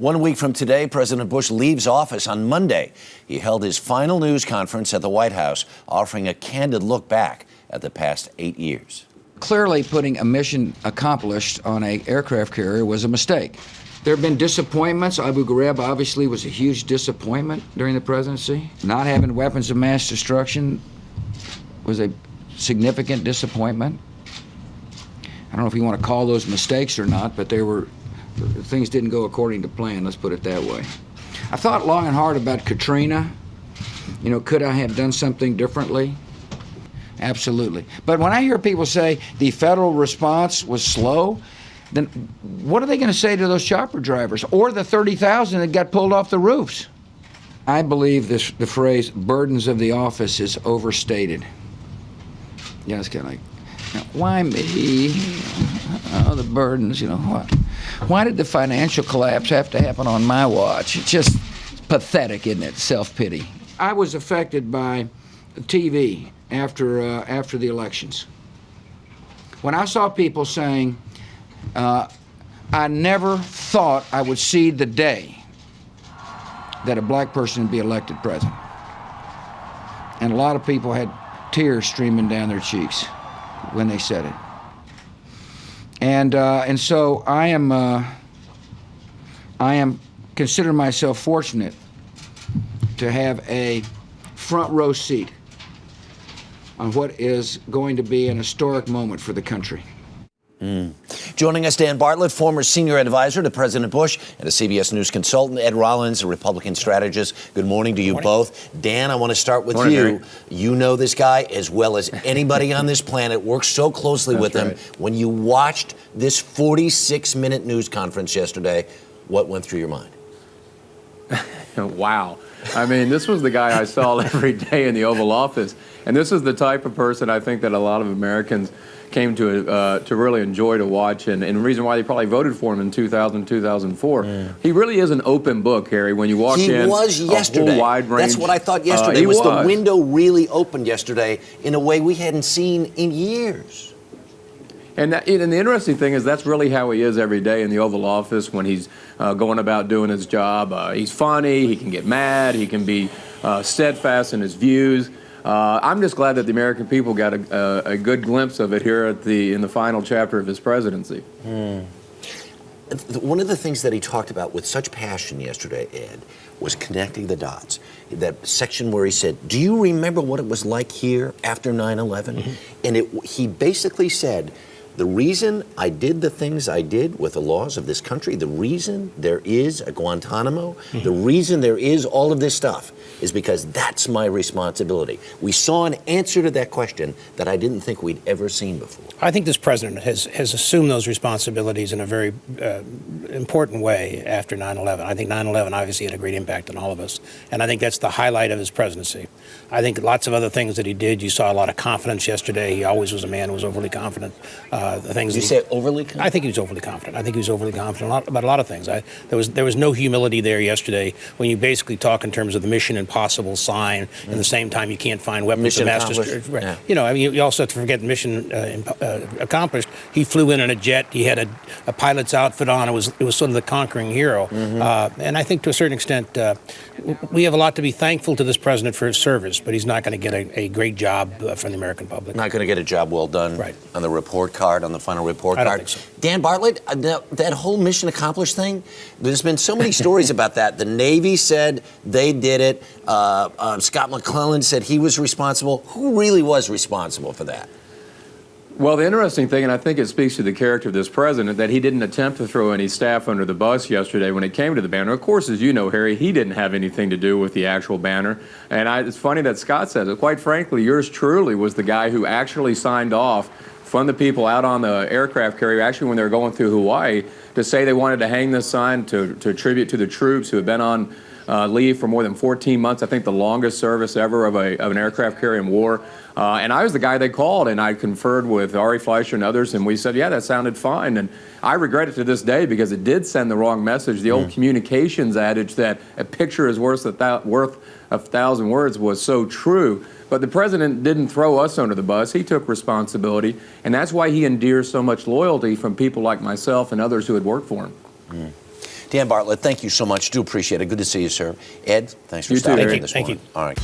1 week from today, President Bush leaves office on Monday. He held his final news conference at the White House, offering a candid look back at the past 8 years. Clearly, putting a mission accomplished on an aircraft carrier was a mistake. There have been disappointments. Abu Ghraib obviously was a huge disappointment during the presidency. Not having weapons of mass destruction was a significant disappointment. I don't know if you want to call those mistakes or not, but things didn't go according to plan, let's put it that way. I thought long and hard about Katrina. You know, could I have done something differently? Absolutely. But when I hear people say the federal response was slow, then what are they going to say to those chopper drivers or the 30,000 that got pulled off the roofs? I believe the phrase burdens of the office is overstated. Yeah, it's kind of like, why me? Oh, the burdens, what? Why did the financial collapse have to happen on my watch? It's just pathetic, isn't it? Self-pity. I was affected by TV after the elections. When I saw people saying, I never thought I would see the day that a black person would be elected president. And a lot of people had tears streaming down their cheeks when they said it. And so I am consider myself fortunate to have a front row seat on what is going to be an historic moment for the country. Joining us, Dan Bartlett, former senior advisor to President Bush and a CBS News consultant. Ed Rollins, a Republican strategist. Good morning to you both. Dan, I want to start with you. Harry. You know this guy as well as anybody on this planet, works so closely with him. When you watched this 46-minute news conference yesterday, what went through your mind? Wow. I mean, this was the guy I saw every day in the Oval Office. And this is the type of person I think that a lot of Americans came to really enjoy to watch, and the reason why they probably voted for him in 2000, 2004. He really is an open book, Harry, when you walk in. He was yesterday. A whole wide range. That's what I thought yesterday. The window really opened yesterday in a way we hadn't seen in years. And the interesting thing is that's really how he is every day in the Oval Office when he's going about doing his job. He's funny, he can get mad, he can be steadfast in his views. I'm just glad that the American people got a good glimpse of it here in the final chapter of his presidency. One of the things that he talked about with such passion yesterday, Ed, was connecting the dots. That section where he said, do you remember what it was like here after 9/11? And he basically said, the reason I did the things I did with the laws of this country, the reason there is a Guantanamo, the reason there is all of this stuff is because that's my responsibility. We saw an answer to that question that I didn't think we'd ever seen before. I think this president has assumed those responsibilities in a very important way after 9/11. I think 9/11 obviously had a great impact on all of us, and I think that's the highlight of his presidency. I think lots of other things that he did, you saw a lot of confidence yesterday. He always was a man who was overly confident. The things Did you say overly confident? I think he was overly confident. I think he was overly confident about a lot of things. There was no humility there yesterday when you basically talk in terms of the mission impossible sign, and at the same time you can't find weapons of mass destruction. Yeah. You know, I mean, you also have to forget mission accomplished. He flew in a jet. He had a pilot's outfit on. It was sort of the conquering hero. And I think to a certain extent, we have a lot to be thankful to this president for his service, but he's not going to get a great job from the American public. Not going to get a job well done on the report card, on the final report card. I don't think so. Dan Bartlett, that whole mission accomplished thing, there's been so many stories about that. The Navy said they did it. Scott McClellan said he was responsible. Who really was responsible for that? Well, the interesting thing, and I think it speaks to the character of this president, that he didn't attempt to throw any staff under the bus yesterday when it came to the banner. Of course, as you know, Harry, he didn't have anything to do with the actual banner. And it's funny that Scott says it. Quite frankly, yours truly was the guy who actually signed off from the people out on the aircraft carrier, actually when they were going through Hawaii, to say they wanted to hang this sign to tribute to the troops who had been on leave for more than 14 months. I think the longest service ever of an aircraft carrier in war. And I was the guy they called, and I conferred with Ari Fleischer and others, and we said, yeah, that sounded fine. And I regret it to this day because it did send the wrong message. The old communications adage that a picture is worth a thousand words was so true. But the president didn't throw us under the bus. He took responsibility, and that's why he endears so much loyalty from people like myself and others who had worked for him. Dan Bartlett, thank you so much. Do appreciate it. Good to see you, sir. Ed, thanks for You too, stopping Harry. in this Thank you. morning. All right.